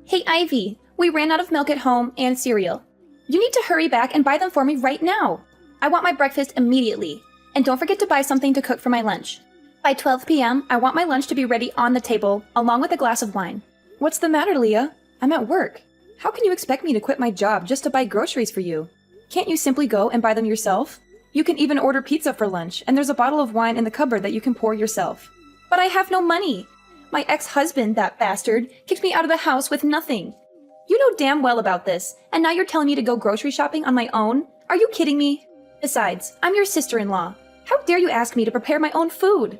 Hey, Ivy, we ran out of milk at home and cereal. You need to hurry back and buy them for me right now. I want my breakfast immediately. And don't forget to buy something to cook for my lunch. By 12 p.m., I want my lunch to be ready on the table, along with a glass of wine. What's the matter, Leah? I'm at work. How can you expect me to quit my job just to buy groceries for you? Can't you simply go and buy them yourself? You can even order pizza for lunch, and there's a bottle of wine in the cupboard that you can pour yourself. But I have no money. My ex-husband, that bastard, kicked me out of the house with nothing. You know damn well about this, and now you're telling me to go grocery shopping on my own? Are you kidding me? Besides, I'm your sister-in-law. How dare you ask me to prepare my own food?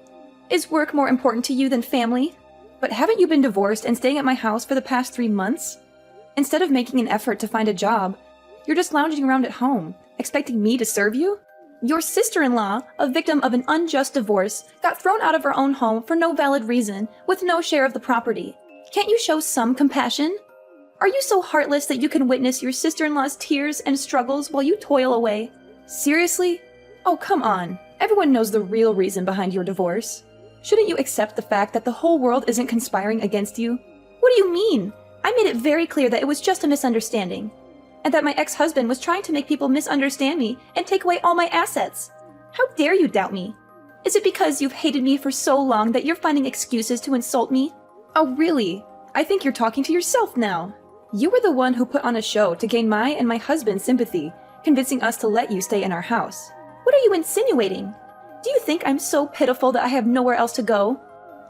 Is work more important to you than family? But haven't you been divorced and staying at my house for the past 3 months? Instead of making an effort to find a job, you're just lounging around at home, expecting me to serve you? Your sister-in-law, a victim of an unjust divorce, got thrown out of her own home for no valid reason, with no share of the property. Can't you show some compassion? Are you so heartless that you can witness your sister-in-law's tears and struggles while you toil away? Seriously? Oh, come on. Everyone knows the real reason behind your divorce. Shouldn't you accept the fact that the whole world isn't conspiring against you? What do you mean? I made it very clear that it was just a misunderstanding, and that my ex-husband was trying to make people misunderstand me and take away all my assets. How dare you doubt me? Is it because you've hated me for so long that you're finding excuses to insult me? Oh, really? I think you're talking to yourself now. You were the one who put on a show to gain my and my husband's sympathy, convincing us to let you stay in our house. What are you insinuating? Do you think I'm so pitiful that I have nowhere else to go?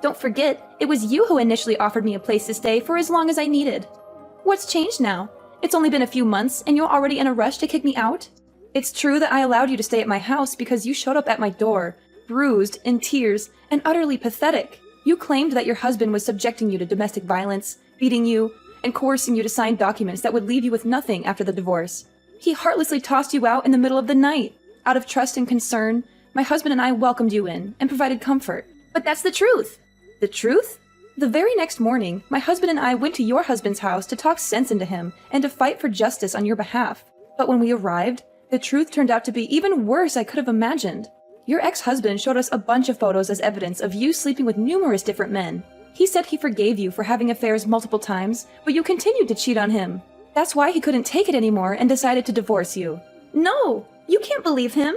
Don't forget, it was you who initially offered me a place to stay for as long as I needed. What's changed now? It's only been a few months and you're already in a rush to kick me out? It's true that I allowed you to stay at my house because you showed up at my door, bruised, in tears, and utterly pathetic. You claimed that your husband was subjecting you to domestic violence, beating you, and coercing you to sign documents that would leave you with nothing after the divorce. He heartlessly tossed you out in the middle of the night. Out of trust and concern, my husband and I welcomed you in and provided comfort. But that's the truth. The truth? The very next morning, my husband and I went to your husband's house to talk sense into him and to fight for justice on your behalf. But when we arrived, the truth turned out to be even worse I could have imagined. Your ex-husband showed us a bunch of photos as evidence of you sleeping with numerous different men. He said he forgave you for having affairs multiple times, but you continued to cheat on him. That's why he couldn't take it anymore and decided to divorce you. No, you can't believe him.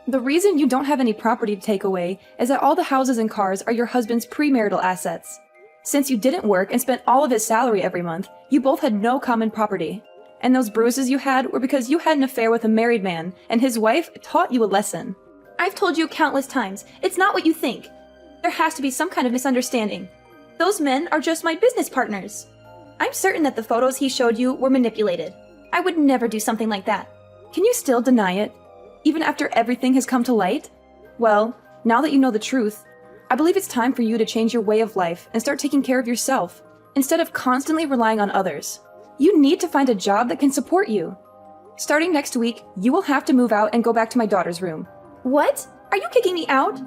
The reason you don't have any property to take away is that all the houses and cars are your husband's premarital assets. Since you didn't work and spent all of his salary every month, you both had no common property. And those bruises you had were because you had an affair with a married man, and his wife taught you a lesson. I've told you countless times, it's not what you think. There has to be some kind of misunderstanding. Those men are just my business partners. I'm certain that the photos he showed you were manipulated. I would never do something like that. Can you still deny it, even after everything has come to light? Well, now that you know the truth, I believe it's time for you to change your way of life and start taking care of yourself, instead of constantly relying on others. You need to find a job that can support you. Starting next week, you will have to move out and go back to my daughter's room. What? Are you kicking me out?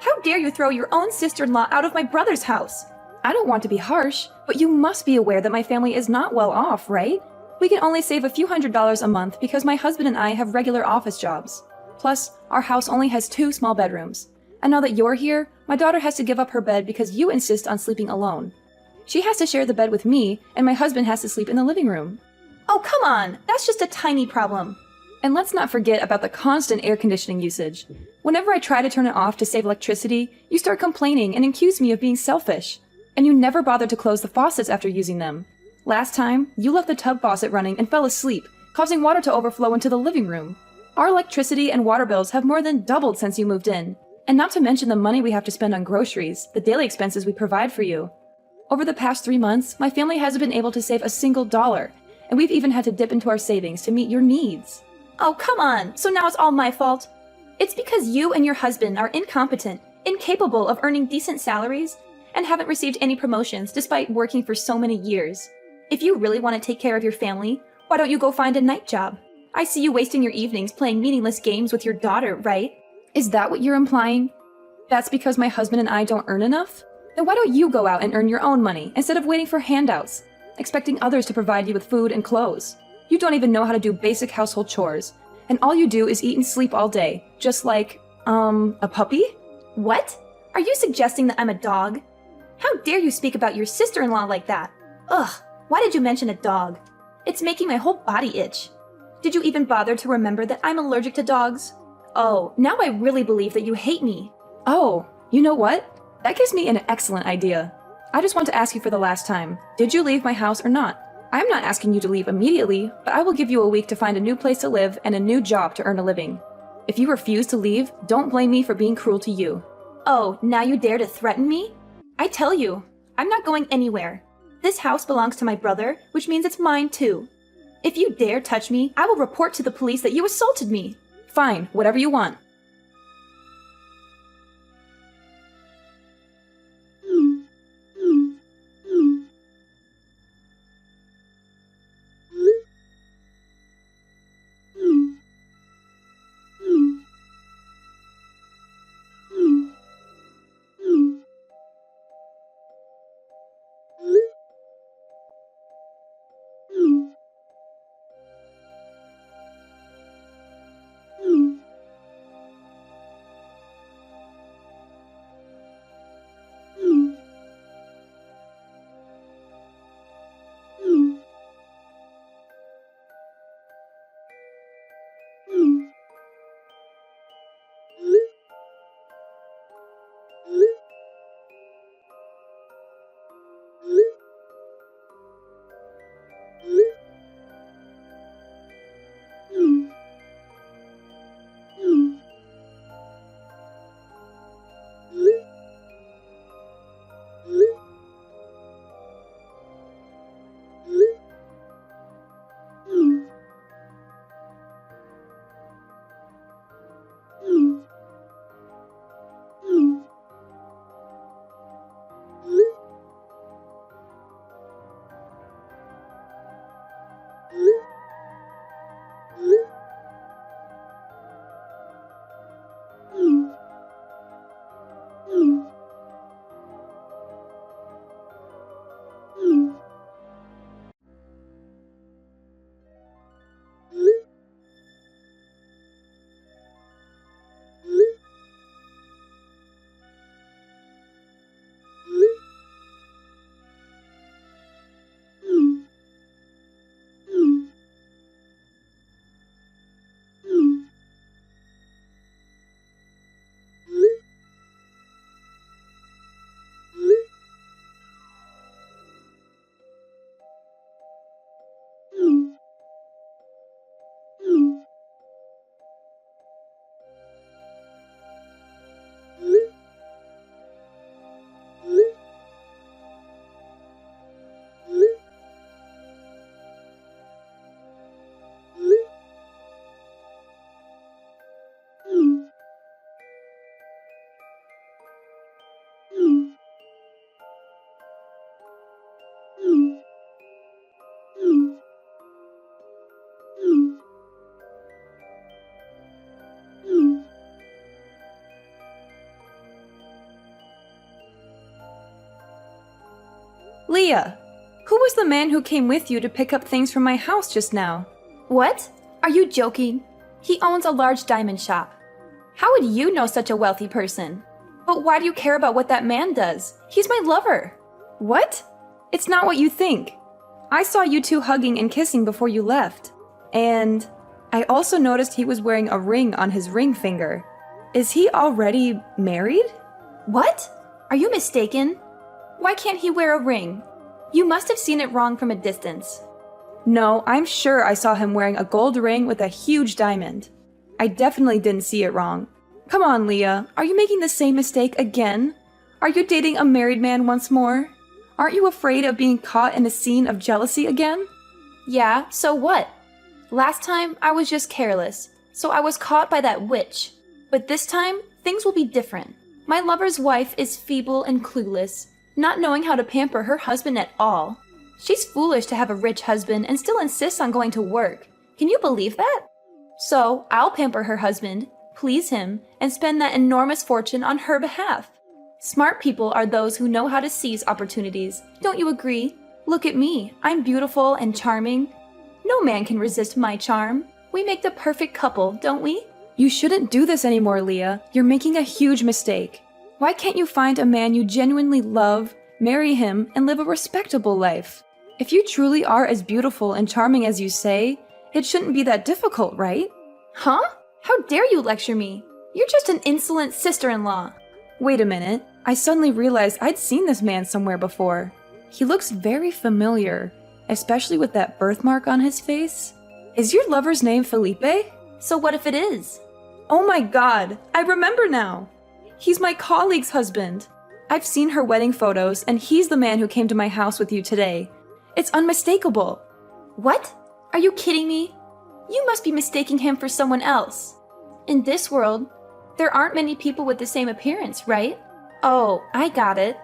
How dare you throw your own sister-in-law out of my brother's house? I don't want to be harsh, but you must be aware that my family is not well off, right? We can only save a few $100s a month because my husband and I have regular office jobs. Plus, our house only has 2 small bedrooms. And now that you're here, my daughter has to give up her bed because you insist on sleeping alone. She has to share the bed with me, and my husband has to sleep in the living room. Oh, come on! That's just a tiny problem. And let's not forget about the constant air conditioning usage. Whenever I try to turn it off to save electricity, you start complaining and accuse me of being selfish. And you never bother to close the faucets after using them. Last time, you left the tub faucet running and fell asleep, causing water to overflow into the living room. Our electricity and water bills have more than doubled since you moved in. And not to mention the money we have to spend on groceries, the daily expenses we provide for you. Over the past 3 months, my family hasn't been able to save a single dollar, and we've even had to dip into our savings to meet your needs. Oh, come on! So now it's all my fault? It's because you and your husband are incompetent, incapable of earning decent salaries, and haven't received any promotions despite working for so many years. If you really want to take care of your family, why don't you go find a night job? I see you wasting your evenings playing meaningless games with your daughter, right? Is that what you're implying? That's because my husband and I don't earn enough? Then why don't you go out and earn your own money instead of waiting for handouts, expecting others to provide you with food and clothes? You don't even know how to do basic household chores, and all you do is eat and sleep all day, just like, a puppy? What? Are you suggesting that I'm a dog? How dare you speak about your sister-in-law like that? Ugh, Why did you mention a dog? It's making my whole body itch. Did you even bother to remember that I'm allergic to dogs? Oh, now I really believe that you hate me. Oh, you know what? That gives me an excellent idea. I just want to ask you for the last time. Did you leave my house or not? I'm not asking you to leave immediately, but I will give you a week to find a new place to live and a new job to earn a living. If you refuse to leave, don't blame me for being cruel to you. Oh, now you dare to threaten me? I tell you, I'm not going anywhere. This house belongs to my brother, which means it's mine too. If you dare touch me, I will report to the police that you assaulted me. Fine, whatever you want. Leah, who was the man who came with you to pick up things from my house just now? What? Are you joking? He owns a large diamond shop. How would you know such a wealthy person? But why do you care about what that man does? He's my lover. What? It's not what you think. I saw you two hugging and kissing before you left. And I also noticed he was wearing a ring on his ring finger. Is he already married? What? Are you mistaken? Why can't he wear a ring? You must have seen it wrong from a distance. No, I'm sure I saw him wearing a gold ring with a huge diamond. I definitely didn't see it wrong. Come on, Leah, are you making the same mistake again? Are you dating a married man once more? Aren't you afraid of being caught in a scene of jealousy again? Yeah, so what? Last time, I was just careless, so I was caught by that witch. But this time, things will be different. My lover's wife is feeble and clueless, not knowing how to pamper her husband at all. She's foolish to have a rich husband and still insists on going to work. Can you believe that? So, I'll pamper her husband, please him, and spend that enormous fortune on her behalf. Smart people are those who know how to seize opportunities. Don't you agree? Look at me. I'm beautiful and charming. No man can resist my charm. We make the perfect couple, don't we? You shouldn't do this anymore, Leah. You're making a huge mistake. Why can't you find a man you genuinely love, marry him, and live a respectable life? If you truly are as beautiful and charming as you say, it shouldn't be that difficult, right? Huh? How dare you lecture me? You're just an insolent sister-in-law. Wait a minute. I suddenly realized I'd seen this man somewhere before. He looks very familiar, especially with that birthmark on his face. Is your lover's name Felipe? So what if it is? Oh my god, I remember now. He's my colleague's husband. I've seen her wedding photos, and he's the man who came to my house with you today. It's unmistakable. What? Are you kidding me? You must be mistaking him for someone else. In this world, there aren't many people with the same appearance, right? Oh, I got it.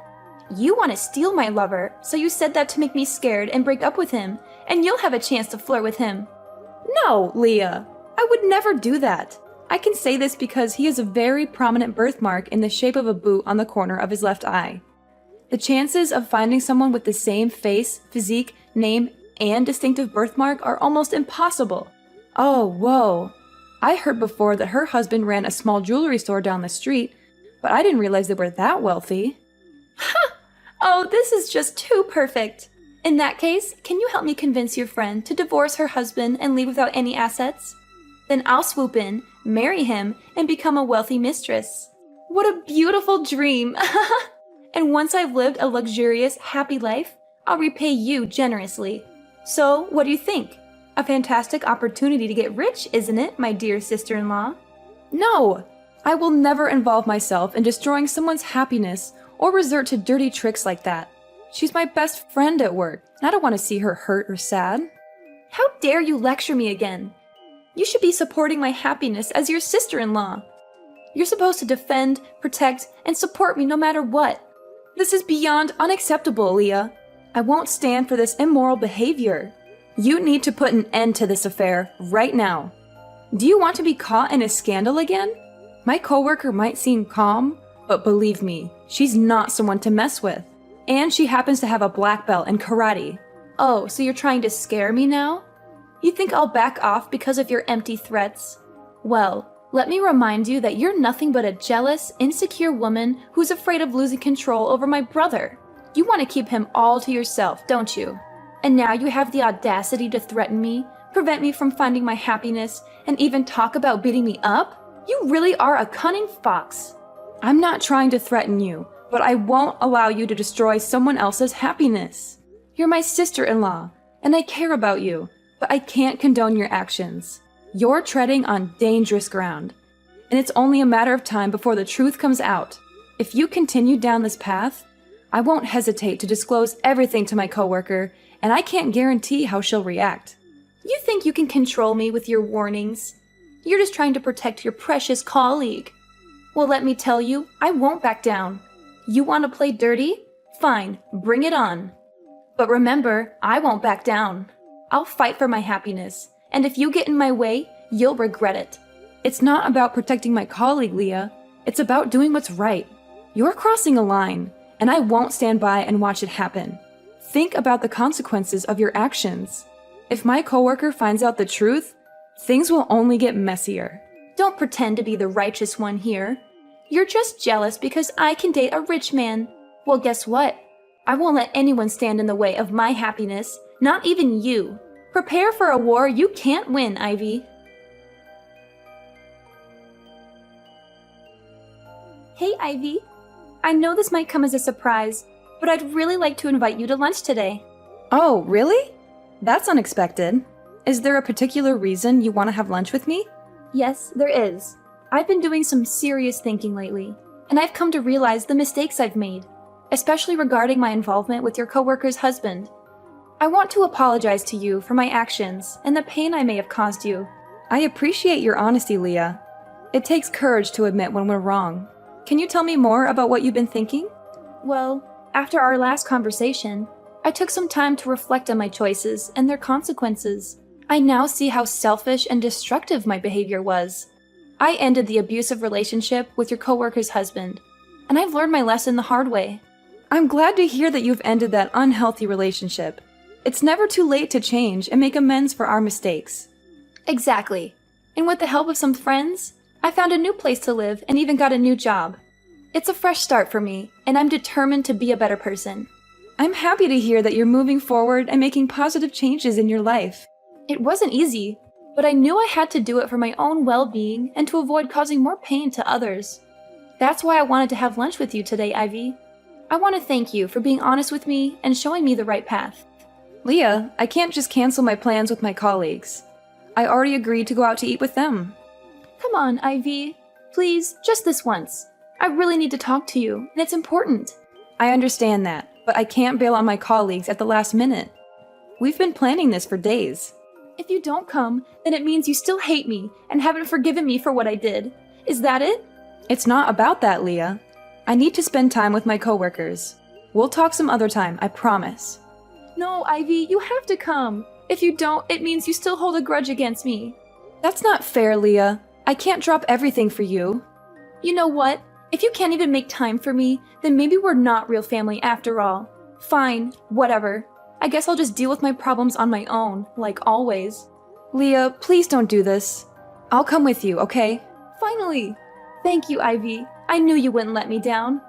You want to steal my lover, so you said that to make me scared and break up with him, and you'll have a chance to flirt with him. No, Leah. I would never do that. I can say this because he has a very prominent birthmark in the shape of a boot on the corner of his left eye. The chances of finding someone with the same face, physique, name, and distinctive birthmark are almost impossible. Oh, whoa. I heard before that her husband ran a small jewelry store down the street, but I didn't realize they were that wealthy. Ha! Oh, this is just too perfect. In that case, can you help me convince your friend to divorce her husband and leave without any assets? Then I'll swoop in, marry him, and become a wealthy mistress. What a beautiful dream! And once I've lived a luxurious, happy life, I'll repay you generously. So, what do you think? A fantastic opportunity to get rich, isn't it, my dear sister-in-law? No! I will never involve myself in destroying someone's happiness or resort to dirty tricks like that. She's my best friend at work, and I don't want to see her hurt or sad. How dare you lecture me again? You should be supporting my happiness as your sister-in-law. You're supposed to defend, protect, and support me no matter what. This is beyond unacceptable, Leah. I won't stand for this immoral behavior. You need to put an end to this affair right now. Do you want to be caught in a scandal again? My coworker might seem calm, but believe me, she's not someone to mess with. And she happens to have a black belt in karate. Oh, so you're trying to scare me now? You think I'll back off because of your empty threats? Well, let me remind you that you're nothing but a jealous, insecure woman who's afraid of losing control over my brother. You want to keep him all to yourself, don't you? And now you have the audacity to threaten me, prevent me from finding my happiness, and even talk about beating me up? You really are a cunning fox. I'm not trying to threaten you, but I won't allow you to destroy someone else's happiness. You're my sister-in-law, and I care about you, but I can't condone your actions. You're treading on dangerous ground, and it's only a matter of time before the truth comes out. If you continue down this path, I won't hesitate to disclose everything to my coworker, and I can't guarantee how she'll react. You think you can control me with your warnings? You're just trying to protect your precious colleague. Well, let me tell you, I won't back down. You want to play dirty? Fine, bring it on. But remember, I won't back down. I'll fight for my happiness, and if you get in my way, you'll regret it. It's not about protecting my colleague, Leah. It's about doing what's right. You're crossing a line, and I won't stand by and watch it happen. Think about the consequences of your actions. If my coworker finds out the truth, things will only get messier. Don't pretend to be the righteous one here. You're just jealous because I can date a rich man. Well, guess what? I won't let anyone stand in the way of my happiness, not even you. Prepare for a war you can't win, Ivy. Hey, Ivy. I know this might come as a surprise, but I'd really like to invite you to lunch today. Oh, really? That's unexpected. Is there a particular reason you want to have lunch with me? Yes, there is. I've been doing some serious thinking lately, and I've come to realize the mistakes I've made, especially regarding my involvement with your coworker's husband. I want to apologize to you for my actions and the pain I may have caused you. I appreciate your honesty, Leah. It takes courage to admit when we're wrong. Can you tell me more about what you've been thinking? Well, after our last conversation, I took some time to reflect on my choices and their consequences. I now see how selfish and destructive my behavior was. I ended the abusive relationship with your coworker's husband, and I've learned my lesson the hard way. I'm glad to hear that you've ended that unhealthy relationship. It's never too late to change and make amends for our mistakes. Exactly. And with the help of some friends, I found a new place to live and even got a new job. It's a fresh start for me, and I'm determined to be a better person. I'm happy to hear that you're moving forward and making positive changes in your life. It wasn't easy, but I knew I had to do it for my own well-being and to avoid causing more pain to others. That's why I wanted to have lunch with you today, Ivy. I want to thank you for being honest with me and showing me the right path. Leah, I can't just cancel my plans with my colleagues. I already agreed to go out to eat with them. Come on, Ivy. Please, just this once. I really need to talk to you, and it's important. I understand that, but I can't bail on my colleagues at the last minute. We've been planning this for days. If you don't come, then it means you still hate me and haven't forgiven me for what I did. Is that it? It's not about that, Leah. I need to spend time with my coworkers. We'll talk some other time, I promise. No, Ivy, you have to come. If you don't, it means you still hold a grudge against me. That's not fair, Leah. I can't drop everything for you. You know what? If you can't even make time for me, then maybe we're not real family after all. Fine, whatever. I guess I'll just deal with my problems on my own, like always. Leah, please don't do this. I'll come with you, okay? Finally! Thank you, Ivy. I knew you wouldn't let me down.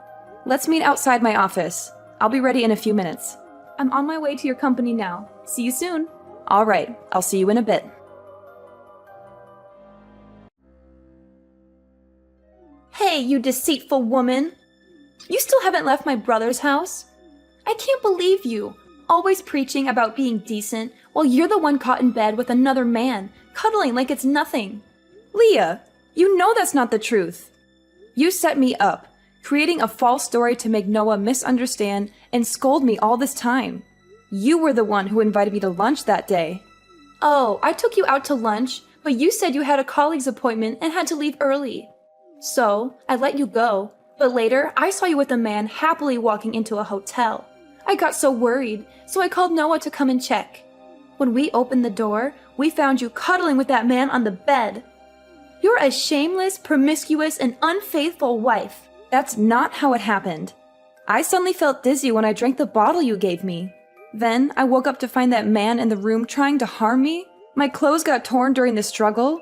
Let's meet outside my office. I'll be ready in a few minutes. I'm on my way to your company now. See you soon. All right, I'll see you in a bit. Hey, you deceitful woman! You still haven't left my brother's house? I can't believe you, always preaching about being decent while you're the one caught in bed with another man, cuddling like it's nothing. Leah, you know that's not the truth. You set me up, creating a false story to make Noah misunderstand and scold me all this time. You were the one who invited me to lunch that day. Oh, I took you out to lunch, but you said you had a colleague's appointment and had to leave early. So, I let you go, but later I saw you with a man happily walking into a hotel. I got so worried, so I called Noah to come and check. When we opened the door, we found you cuddling with that man on the bed. You're a shameless, promiscuous, and unfaithful wife. That's not how it happened. I suddenly felt dizzy when I drank the bottle you gave me. Then, I woke up to find that man in the room trying to harm me. My clothes got torn during the struggle.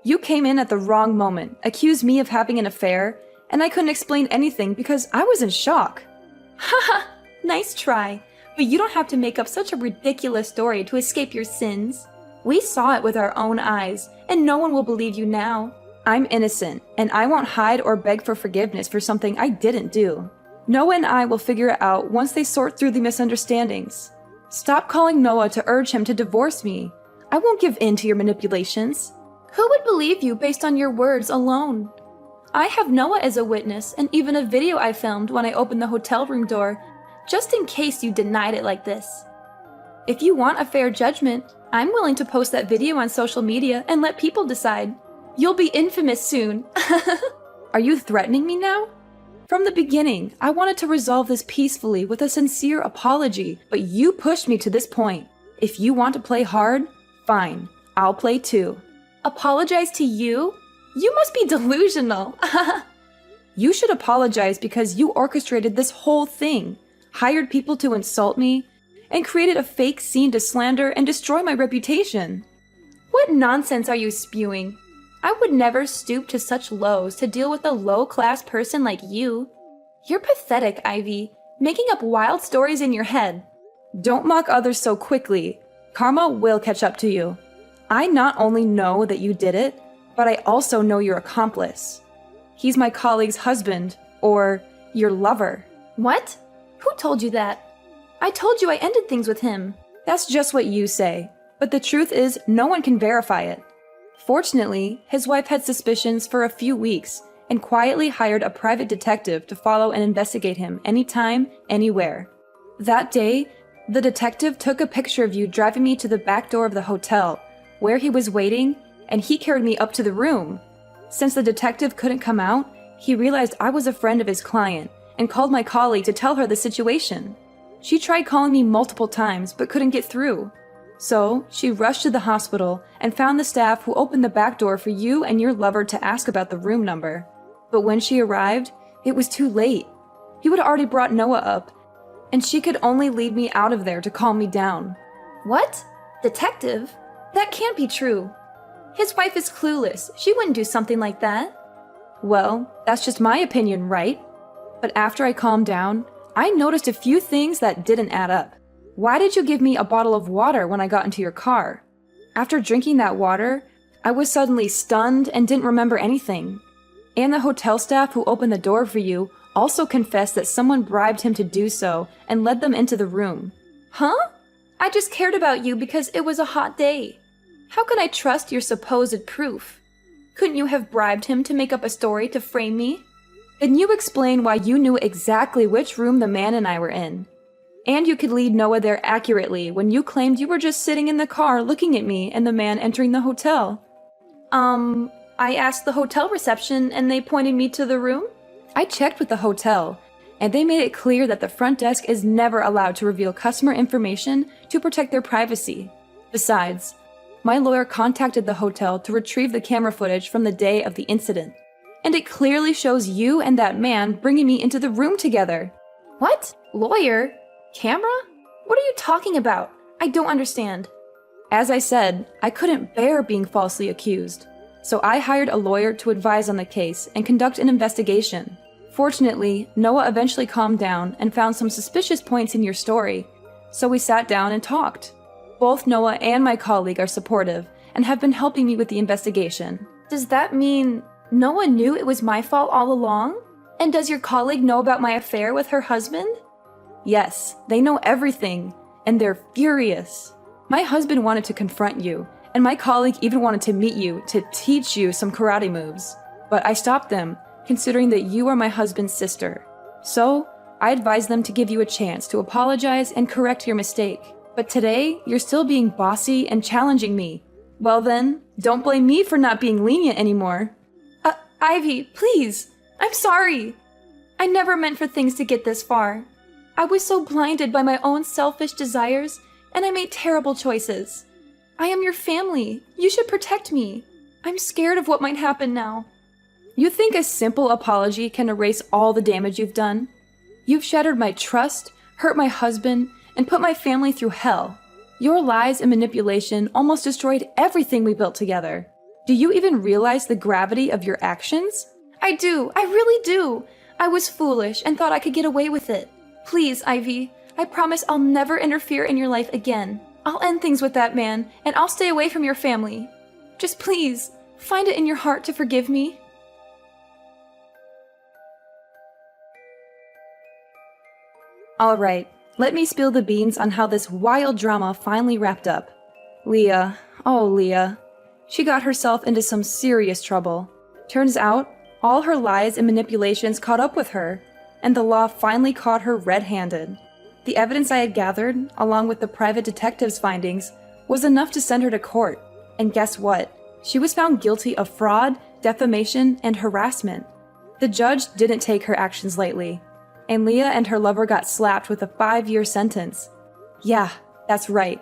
You came in at the wrong moment, accused me of having an affair, and I couldn't explain anything because I was in shock. Haha, nice try, but you don't have to make up such a ridiculous story to escape your sins. We saw it with our own eyes, and no one will believe you now. I'm innocent, and I won't hide or beg for forgiveness for something I didn't do. Noah and I will figure it out once they sort through the misunderstandings. Stop calling Noah to urge him to divorce me. I won't give in to your manipulations. Who would believe you based on your words alone? I have Noah as a witness and even a video I filmed when I opened the hotel room door, just in case you denied it like this. If you want a fair judgment, I'm willing to post that video on social media and let people decide. You'll be infamous soon. Are you threatening me now? From the beginning, I wanted to resolve this peacefully with a sincere apology, but you pushed me to this point. If you want to play hard, fine, I'll play too. Apologize to you? You must be delusional. You should apologize because you orchestrated this whole thing, hired people to insult me, and created a fake scene to slander and destroy my reputation. What nonsense are you spewing? I would never stoop to such lows to deal with a low-class person like you. You're pathetic, Ivy, making up wild stories in your head. Don't mock others so quickly. Karma will catch up to you. I not only know that you did it, but I also know your accomplice. He's my colleague's husband, or your lover. What? Who told you that? I told you I ended things with him. That's just what you say, but the truth is no one can verify it. Fortunately, his wife had suspicions for a few weeks and quietly hired a private detective to follow and investigate him anytime, anywhere. That day, the detective took a picture of you driving me to the back door of the hotel, where he was waiting, and he carried me up to the room. Since the detective couldn't come out, he realized I was a friend of his client and called my colleague to tell her the situation. She tried calling me multiple times but couldn't get through. So, she rushed to the hospital and found the staff who opened the back door for you and your lover to ask about the room number. But when she arrived, it was too late. You had already brought Noah up, and she could only lead me out of there to calm me down. What? Detective? That can't be true. His wife is clueless. She wouldn't do something like that. Well, that's just my opinion, right? But after I calmed down, I noticed a few things that didn't add up. Why did you give me a bottle of water when I got into your car? After drinking that water, I was suddenly stunned and didn't remember anything. And the hotel staff who opened the door for you also confessed that someone bribed him to do so and led them into the room. Huh? I just cared about you because it was a hot day. How can I trust your supposed proof? Couldn't you have bribed him to make up a story to frame me? Can you explain why you knew exactly which room the man and I were in? And you could lead Noah there accurately when you claimed you were just sitting in the car looking at me and the man entering the hotel. I asked the hotel reception and they pointed me to the room? I checked with the hotel, and they made it clear that the front desk is never allowed to reveal customer information to protect their privacy. Besides, my lawyer contacted the hotel to retrieve the camera footage from the day of the incident, and it clearly shows you and that man bringing me into the room together. What? Lawyer? Camera? What are you talking about? I don't understand. As I said, I couldn't bear being falsely accused, so I hired a lawyer to advise on the case and conduct an investigation. Fortunately, Noah eventually calmed down and found some suspicious points in your story, so we sat down and talked. Both Noah and my colleague are supportive and have been helping me with the investigation. Does that mean Noah knew it was my fault all along? And does your colleague know about my affair with her husband? Yes, they know everything, and they're furious. My husband wanted to confront you, and my colleague even wanted to meet you to teach you some karate moves. But I stopped them, considering that you are my husband's sister. So, I advised them to give you a chance to apologize and correct your mistake. But today, you're still being bossy and challenging me. Well then, don't blame me for not being lenient anymore. Ivy, please! I'm sorry! I never meant for things to get this far. I was so blinded by my own selfish desires, and I made terrible choices. I am your family. You should protect me. I'm scared of what might happen now. You think a simple apology can erase all the damage you've done? You've shattered my trust, hurt my husband, and put my family through hell. Your lies and manipulation almost destroyed everything we built together. Do you even realize the gravity of your actions? I do. I really do. I was foolish and thought I could get away with it. Please, Ivy, I promise I'll never interfere in your life again. I'll end things with that man, and I'll stay away from your family. Just please, find it in your heart to forgive me. Alright, let me spill the beans on how this wild drama finally wrapped up. Leah, oh Leah. She got herself into some serious trouble. Turns out, all her lies and manipulations caught up with her, and the law finally caught her red-handed. The evidence I had gathered, along with the private detective's findings, was enough to send her to court. And guess what? She was found guilty of fraud, defamation, and harassment. The judge didn't take her actions lightly, and Leah and her lover got slapped with a 5-year sentence. Yeah, that's right.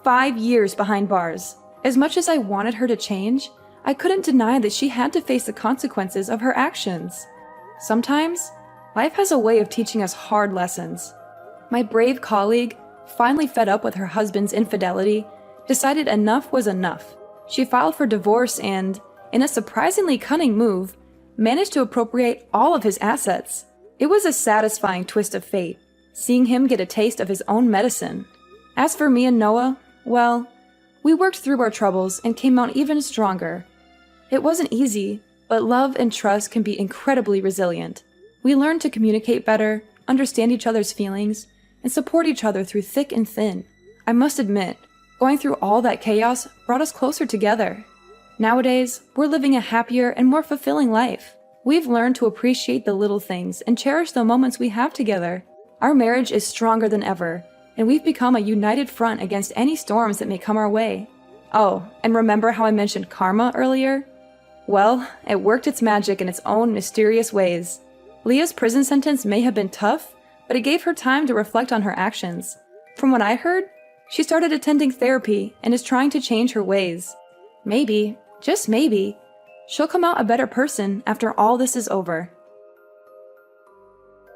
5 years behind bars. As much as I wanted her to change, I couldn't deny that she had to face the consequences of her actions. Sometimes, life has a way of teaching us hard lessons. My brave colleague, finally fed up with her husband's infidelity, decided enough was enough. She filed for divorce and, in a surprisingly cunning move, managed to appropriate all of his assets. It was a satisfying twist of fate, seeing him get a taste of his own medicine. As for me and Noah, well, we worked through our troubles and came out even stronger. It wasn't easy, but love and trust can be incredibly resilient. We learned to communicate better, understand each other's feelings, and support each other through thick and thin. I must admit, going through all that chaos brought us closer together. Nowadays, we're living a happier and more fulfilling life. We've learned to appreciate the little things and cherish the moments we have together. Our marriage is stronger than ever, and we've become a united front against any storms that may come our way. Oh, and remember how I mentioned karma earlier? Well, it worked its magic in its own mysterious ways. Leah's prison sentence may have been tough, but it gave her time to reflect on her actions. From what I heard, she started attending therapy and is trying to change her ways. Maybe, just maybe, she'll come out a better person after all this is over.